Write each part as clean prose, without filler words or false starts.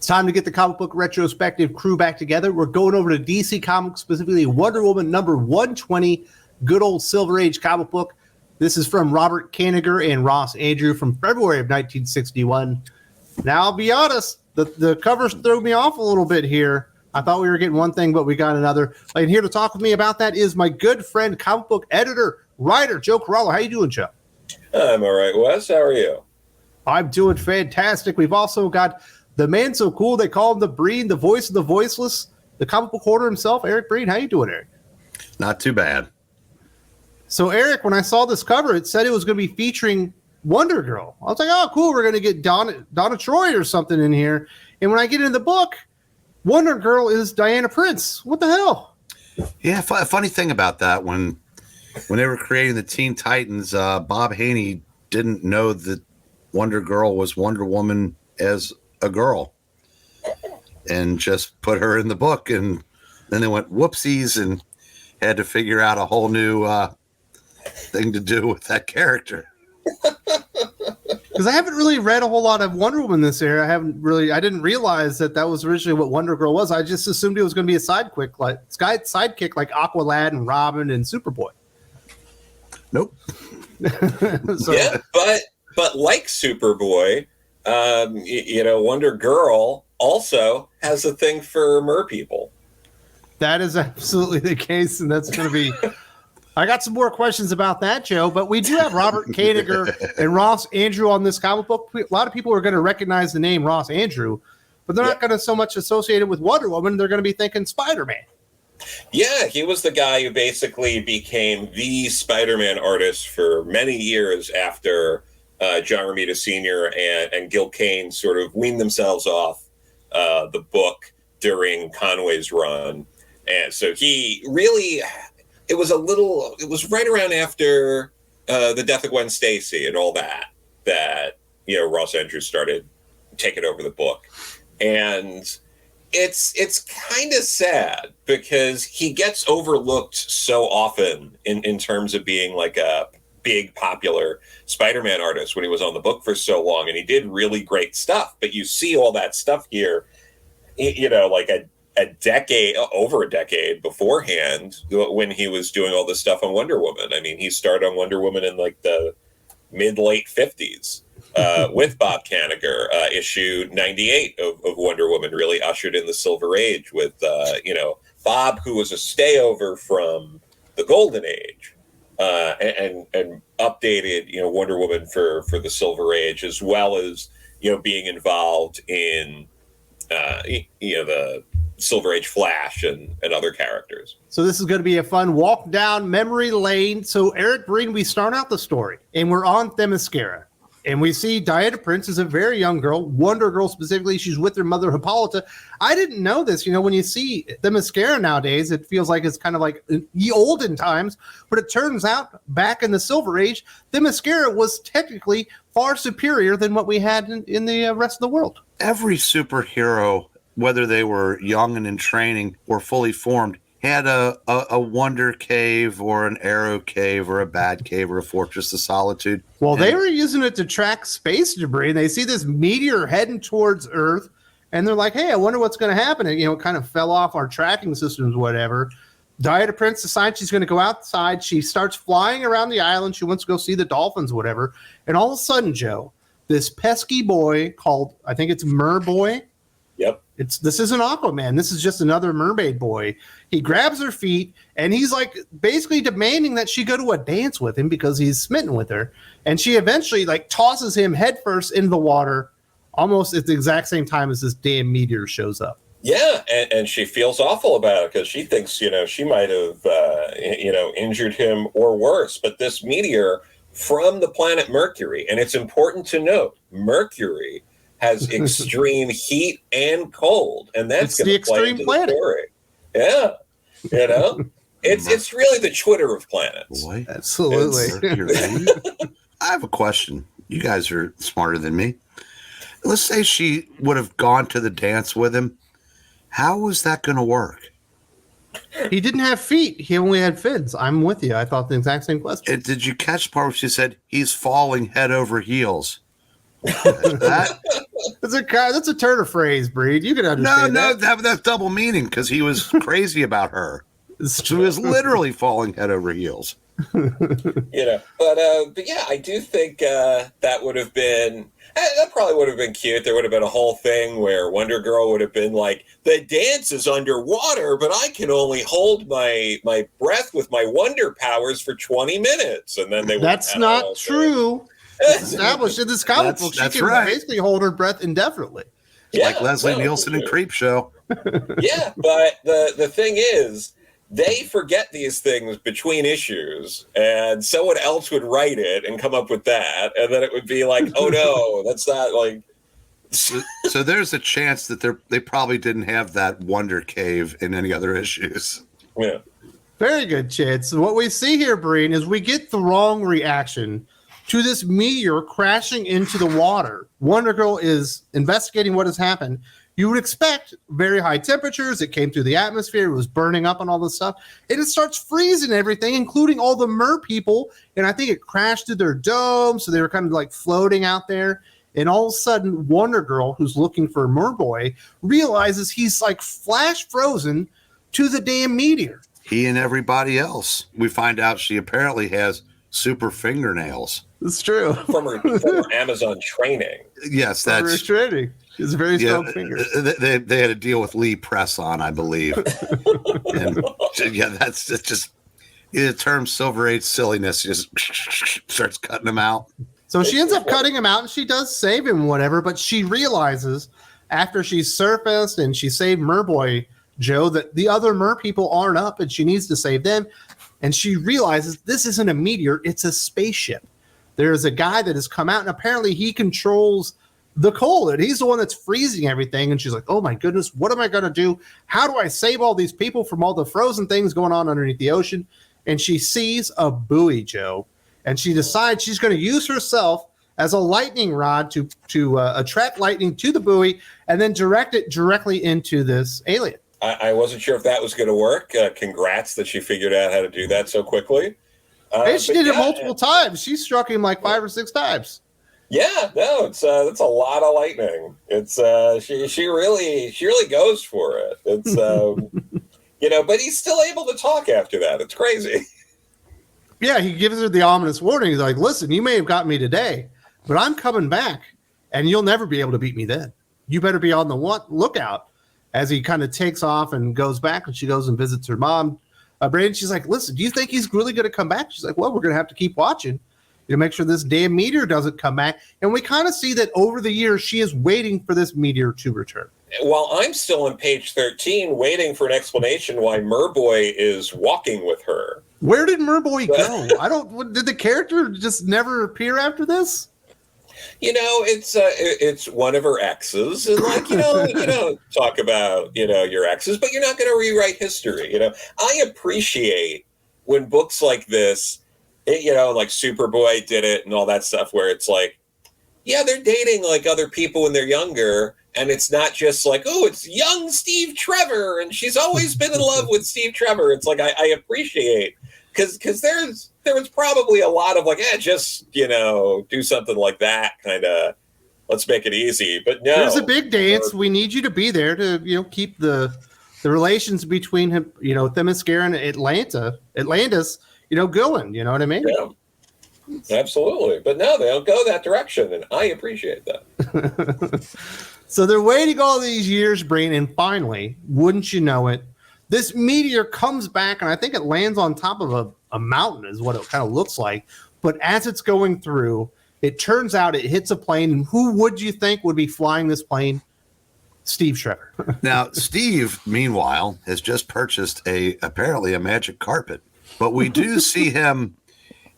time to get the comic book retrospective crew back together. We're going over to DC Comics, specifically Wonder Woman number 120, good old Silver Age comic book. This is from Robert Kanigher and Ross Andru from February of 1961. Now, I'll be honest, the covers threw me off a little bit here. I thought we were getting one thing, but we got another. And here to talk with me about that is my good friend, comic book editor, writer, Joe Corallo. How you doing, Joe? I'm all right, Wes. How are you? I'm doing fantastic. We've also got the man so cool, they call him the Breen, the voice of the voiceless, the comic book hoarder himself, Eric Breen. How you doing, Eric? Not too bad. So, Eric, when I saw this cover, it said it was going to be featuring Wonder Girl. I was like, oh, cool, we're going to get Donna Troy or something in here. And when I get into the book, Wonder Girl is Diana Prince. What the hell? Yeah, funny thing about that, when they were creating the Teen Titans, Bob Haney didn't know that Wonder Girl was Wonder Woman as a girl and just put her in the book. And then they went whoopsies and had to figure out a whole new thing to do with that character. Because I haven't really read a whole lot of Wonder Woman this year. I didn't realize that was originally what Wonder Girl was. I just assumed it was going to be a sidekick like Aqualad and Robin and Superboy. Nope. So, yeah, but like Superboy, Wonder Girl also has a thing for merpeople. That is absolutely the case, and that's going to be... I got some more questions about that, Joe, but we do have Robert Kanigher and Ross Andru on this comic book. A lot of people are going to recognize the name Ross Andru, but they're not going to so much associate it with Wonder Woman. They're going to be thinking Spider-Man. Yeah, he was the guy who basically became the Spider-Man artist for many years after John Romita Sr. and Gil Kane sort of weaned themselves off the book during Conway's run. And so he really... It was right around after the death of Gwen Stacy and all that Ross Andru started taking over the book. And it's kind of sad because he gets overlooked so often in terms of being like a big popular Spider-Man artist when he was on the book for so long. And he did really great stuff. But you see all that stuff here, like over a decade beforehand when he was doing all this stuff on Wonder Woman. I mean, he started on Wonder Woman in like the mid-late 50s with Bob Kanigher. Issue 98 of Wonder Woman really ushered in the Silver Age with, Bob, who was a stayover from the Golden Age, and updated, Wonder Woman for the Silver Age, as well as, being involved in, the Silver Age Flash and other characters. So this is going to be a fun walk down memory lane. So Eric Breen, we start out the story and we're on Themyscira and we see Diana Prince is a very young girl, Wonder Girl specifically. She's with her mother Hippolyta. I didn't know this. When you see Themyscira nowadays, it feels like it's kind of like the olden times, but it turns out back in the Silver Age, Themyscira was technically far superior than what we had in the rest of the world. Every superhero, whether they were young and in training or fully formed, had a Wonder Cave or an Arrow Cave or a Bad Cave or a Fortress of Solitude. Well, they were using it to track space debris, and they see this meteor heading towards Earth, and they're like, hey, I wonder what's going to happen. And, it kind of fell off our tracking systems, whatever. Diana Prince decides she's going to go outside. She starts flying around the island. She wants to go see the dolphins, whatever. And all of a sudden, Joe, this pesky boy called, I think it's Merboy. Yep. This isn't Aquaman. This is just another mermaid boy. He grabs her feet and he's like basically demanding that she go to a dance with him because he's smitten with her. And she eventually like tosses him headfirst into the water almost at the exact same time as this damn meteor shows up. Yeah, and she feels awful about it because she thinks, she might have, injured him or worse. But this meteor from the planet Mercury, and it's important to note, Mercury has extreme heat and cold, and that's going to play into the story. Yeah, it's really the Twitter of planets. Boy, absolutely. I have a question. You guys are smarter than me. Let's say she would have gone to the dance with him. How was that going to work? He didn't have feet. He only had fins. I'm with you. I thought the exact same question. Did you catch the part where she said he's falling head over heels? That, That's a turn of phrase, Breed. You can understand that's double meaning because he was crazy about her. So he was literally falling head over heels. But yeah, I do think that would have been, that probably would have been cute. There would have been a whole thing where Wonder Girl would have been like, the dance is underwater, but I can only hold my breath with my wonder powers for 20 minutes. And then they That's not true. It's established in this comic book. She can basically hold her breath indefinitely. Like Leslie Nielsen in Creepshow. Yeah, but the thing is, they forget these things between issues, and someone else would write it and come up with that, and then it would be like, oh no, that's not like. So there's a chance that they probably didn't have that Wonder Cave in any other issues. Yeah. Very good chance. What we see here, Breen, is we get the wrong reaction to this meteor crashing into the water. Wonder Girl is investigating what has happened. You would expect very high temperatures. It came through the atmosphere. It was burning up and all this stuff. And it starts freezing everything, including all the mer people. And I think it crashed through their dome. So they were kind of like floating out there. And all of a sudden, Wonder Girl, who's looking for Merboy, realizes he's like flash frozen to the damn meteor. He and everybody else. We find out she apparently has super fingernails. It's true. From her Amazon training. Yes, that's from her training. It's very strong fingers. They had to deal with Lee Press on, I believe. And that's just the term Silver Age silliness just starts cutting them out. So she ends up cutting him out, and she does save him, whatever. But she realizes after she's surfaced and she saved Merboy Joe that the other mer people aren't up, and she needs to save them. And she realizes this isn't a meteor; it's a spaceship. There's a guy that has come out, and apparently he controls the cold, and he's the one that's freezing everything. And she's like, oh my goodness, what am I going to do? How do I save all these people from all the frozen things going on underneath the ocean? And she sees a buoy, Joe, and she decides she's going to use herself as a lightning rod to attract lightning to the buoy and then direct it directly into this alien. I wasn't sure if that was going to work. Congrats that she figured out how to do that so quickly. And she did it multiple times. She struck him like 5 or 6 times. Yeah, no, it's that's a lot of lightning. It's she really goes for it. It's but he's still able to talk after that. It's crazy. Yeah, he gives her the ominous warning. He's like, listen, you may have got me today, but I'm coming back, and you'll never be able to beat me then. You better be on the lookout. As he kind of takes off and goes back, and she goes and visits her mom. Brandon, she's like, listen, do you think he's really going to come back? She's like, well, we're going to have to keep watching to make sure this damn meteor doesn't come back. And we kind of see that over the years, she is waiting for this meteor to return. While I'm still on page 13, waiting for an explanation why Merboy is walking with her. Where did Merboy go? Did the character just never appear after this? It's one of her exes, and you don't talk about your exes, but you're not going to rewrite history. I appreciate when books like this, like Superboy did it and all that stuff, where it's like, yeah, they're dating like other people when they're younger, and it's not just like, oh, it's young Steve Trevor, and she's always been in love with Steve Trevor. It's like I appreciate. Because there was probably a lot of like, just, do something like that kind of, let's make it easy. But no. There's a big dance. We need you to be there to, keep the relations between him, Themyscira and Atlantis, going. You know what I mean? Yeah, absolutely. But no, they don't go that direction, and I appreciate that. So they're waiting all these years, Brain, and finally, wouldn't you know it, this meteor comes back, and I think it lands on top of a mountain is what it kind of looks like. But as it's going through, it turns out it hits a plane. And who would you think would be flying this plane? Steve Trevor. Now, Steve, meanwhile, has just purchased apparently a magic carpet. But we do see him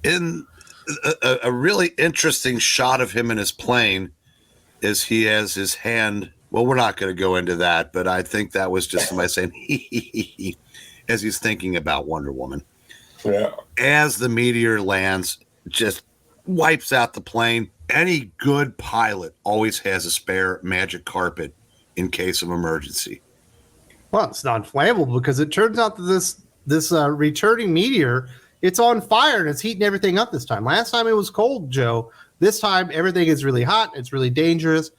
in a really interesting shot of him in his plane as he has his hand. Well, we're not going to go into that, but I think that was just somebody saying, he, as he's thinking about Wonder Woman. Yeah. As the meteor lands, just wipes out the plane. Any good pilot always has a spare magic carpet in case of emergency. Well, it's not flammable because it turns out that this returning meteor, it's on fire and it's heating everything up this time. Last time it was cold, Joe. This time, everything is really hot. It's really dangerous.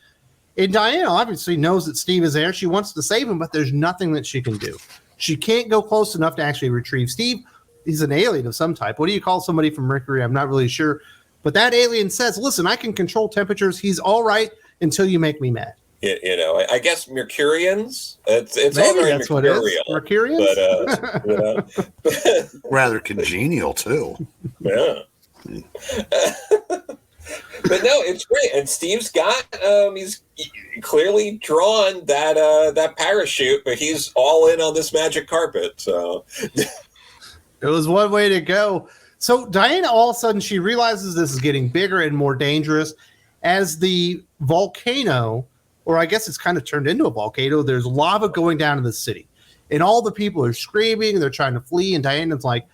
And Diana obviously knows that Steve is there. She wants to save him, but there's nothing that she can do. She can't go close enough to actually retrieve Steve. He's an alien of some type. What do you call somebody from Mercury? I'm not really sure. But that alien says, listen, I can control temperatures. He's all right until you make me mad. You know, I guess Mercurians. It's Maybe all very that's what it is. Mercurians? But, you know. Rather congenial, too. Yeah. But no, it's great. And Steve's got, he's clearly drawn that parachute, but he's all in on this magic carpet. So it was one way to go. So Diana, all of a sudden, she realizes this is getting bigger and more dangerous as the volcano, or I guess it's kind of turned into a volcano. There's lava going down in the city, and all the people are screaming. They're trying to flee, and Diana's like,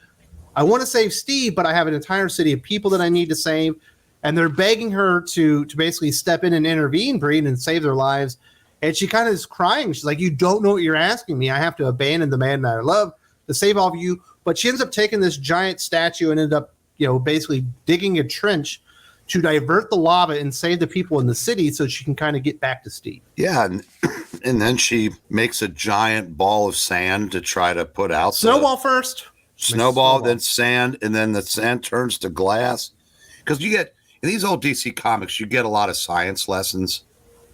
I want to save Steve, but I have an entire city of people that I need to save. And they're begging her to basically step in and intervene, Breen, and save their lives. And she kind of is crying. She's like, you don't know what you're asking me. I have to abandon the man that I love to save all of you. But she ends up taking this giant statue and ended up, basically digging a trench to divert the lava and save the people in the city so she can kind of get back to Steve. Yeah, and then she makes a giant ball of sand to try to put out. Snowball first. Snowball, then sand, and then the sand turns to glass. Because you get... in these old DC comics, you get a lot of science lessons.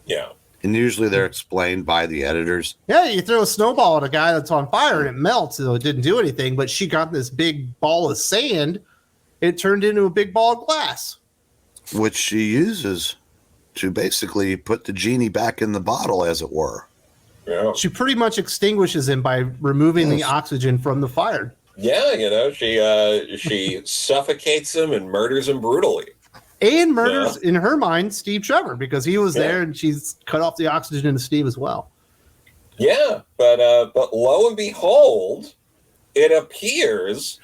Yeah. And usually they're explained by the editors. Yeah, you throw a snowball at a guy that's on fire and it melts, so it didn't do anything. But she got this big ball of sand. It turned into a big ball of glass. Which she uses to basically put the genie back in the bottle, as it were. Yeah. She pretty much extinguishes him by removing the oxygen from the fire. Yeah, she suffocates him and murders him brutally. And murders, in her mind, Steve Trevor, because he was there and she's cut off the oxygen into Steve as well. Yeah, but lo and behold, it appears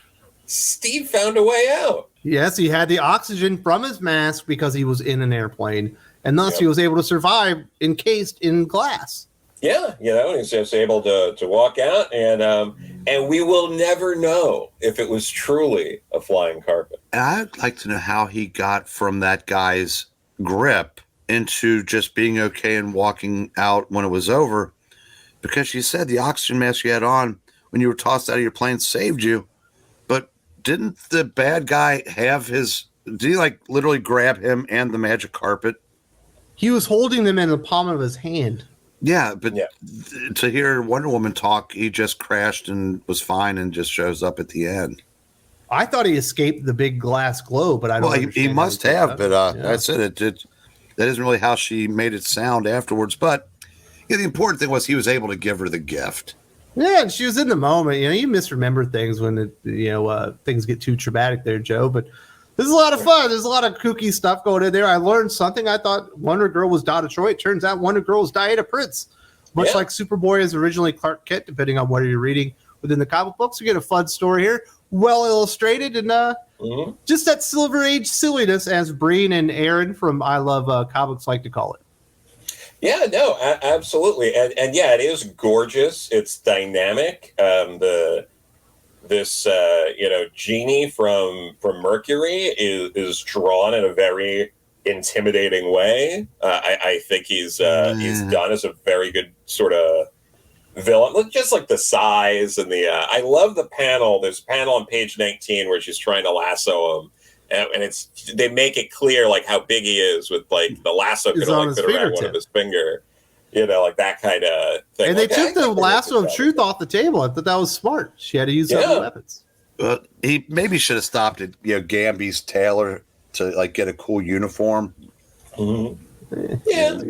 Steve found a way out. Yes, he had the oxygen from his mask because he was in an airplane, and thus he was able to survive encased in glass. Yeah, he's just able to walk out, and we will never know if it was truly a flying carpet. And I'd like to know how he got from that guy's grip into just being okay and walking out when it was over, because she said the oxygen mask you had on when you were tossed out of your plane saved you. But didn't the bad guy have did he literally grab him and the magic carpet? He was holding them in the palm of his hand. Yeah, but to hear Wonder Woman talk, he just crashed and was fine and just shows up at the end. I thought he escaped the big glass globe, but I don't. Well, he must have, but that's it. That isn't really how she made it sound afterwards. But the important thing was he was able to give her the gift. Yeah, and she was in the moment. You misremember things when things get too traumatic there, Joe. But this is a lot of fun. There's a lot of kooky stuff going in there. I learned something. I thought Wonder Girl was Donna Troy. It turns out Wonder Girl is Diana Prince. Much like Superboy is originally Clark Kent, depending on what you're reading within the comic books. We get a fun story here, well illustrated, and just that Silver Age silliness, as Breen and Aaron from I Love Comics like to call it. Yeah, no, absolutely, and yeah, it is gorgeous. It's dynamic. This genie from Mercury is drawn in a very intimidating way. I think he's done as a very good sort of villain. Just like the size and I love the panel. There's a panel on page 19 where she's trying to lasso him, and they make it clear how big he is with the lasso could only fit around one of his finger. That kind of thing. And they took the lasso of truth off the table. I thought that was smart. She had to use other weapons. He maybe should have stopped at Gamby's tailor to get a cool uniform. Mm-hmm. Yeah,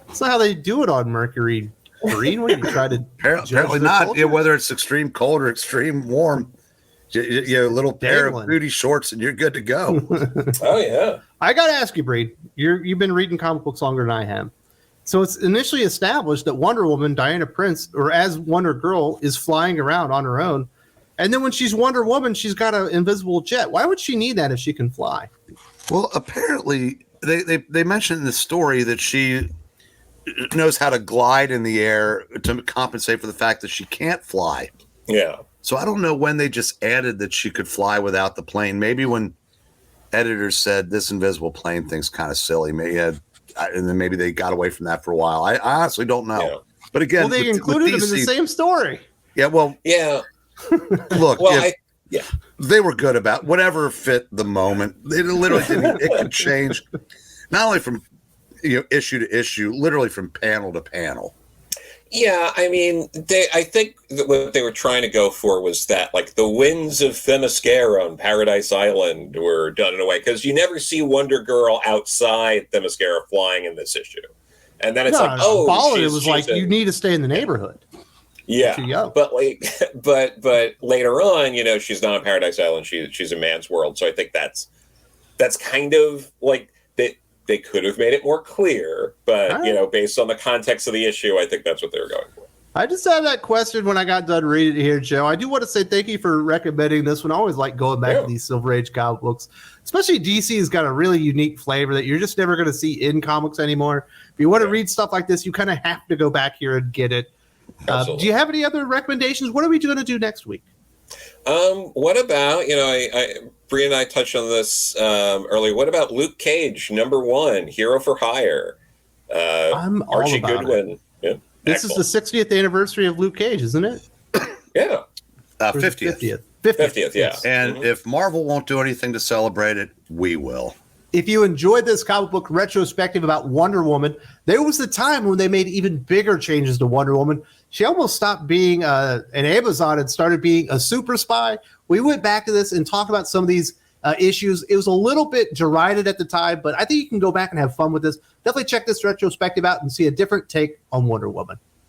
that's not how they do it on Mercury. Green, when you try to apparently not. Whether it's extreme cold or extreme warm, a little pair of booty shorts and you're good to go. Oh yeah. I got to ask you, Breen. You've been reading comic books longer than I have. So it's initially established that Wonder Woman, Diana Prince, or as Wonder Girl, is flying around on her own. And then when she's Wonder Woman, she's got an invisible jet. Why would she need that if she can fly? Well, apparently they mentioned in the story that she knows how to glide in the air to compensate for the fact that she can't fly. Yeah. So I don't know when they just added that she could fly without the plane. Maybe when editors said this invisible plane thing's kind of silly. And then maybe they got away from that for a while. I honestly don't know. Yeah. But again, well, they included him in the same story. Yeah, well, yeah. Look, Well, they were good about whatever fit the moment. It literally didn't. It could change, not only from issue to issue, literally from panel to panel. Yeah, I mean, I think that what they were trying to go for was that, like, the winds of Themyscira on Paradise Island were done in a way, because you never see Wonder Girl outside Themyscira flying in this issue. And then it's it was like, you need to stay in the neighborhood. Yeah, but later on, she's not on Paradise Island. She's a man's world. So I think that's kind of like they could have made it more clear, but based on the context of the issue, I think that's what they were going for. I just had that question when I got done reading it here, Joe. I do want to say thank you for recommending this one. I always like going back to these Silver Age comic books, especially DC has got a really unique flavor that you're just never going to see in comics anymore. If you want to read stuff like this, you kind of have to go back here and get it. Do you have any other recommendations? What are we going to do next week? What about, Bree and I touched on this earlier. What about Luke Cage, #1, Hero for Hire? I'm all Archie about Goodwin. it. Yeah, this is the 60th anniversary of Luke Cage, isn't it? Yeah. 50th. 50th, yeah. And if Marvel won't do anything to celebrate it, we will. If you enjoyed this comic book retrospective about Wonder Woman, there was the time when they made even bigger changes to Wonder Woman. She almost stopped being an Amazon and started being a super spy. We went back to this and talked about some of these issues. It was a little bit derided at the time, but I think you can go back and have fun with this. Definitely check this retrospective out and see a different take on Wonder Woman.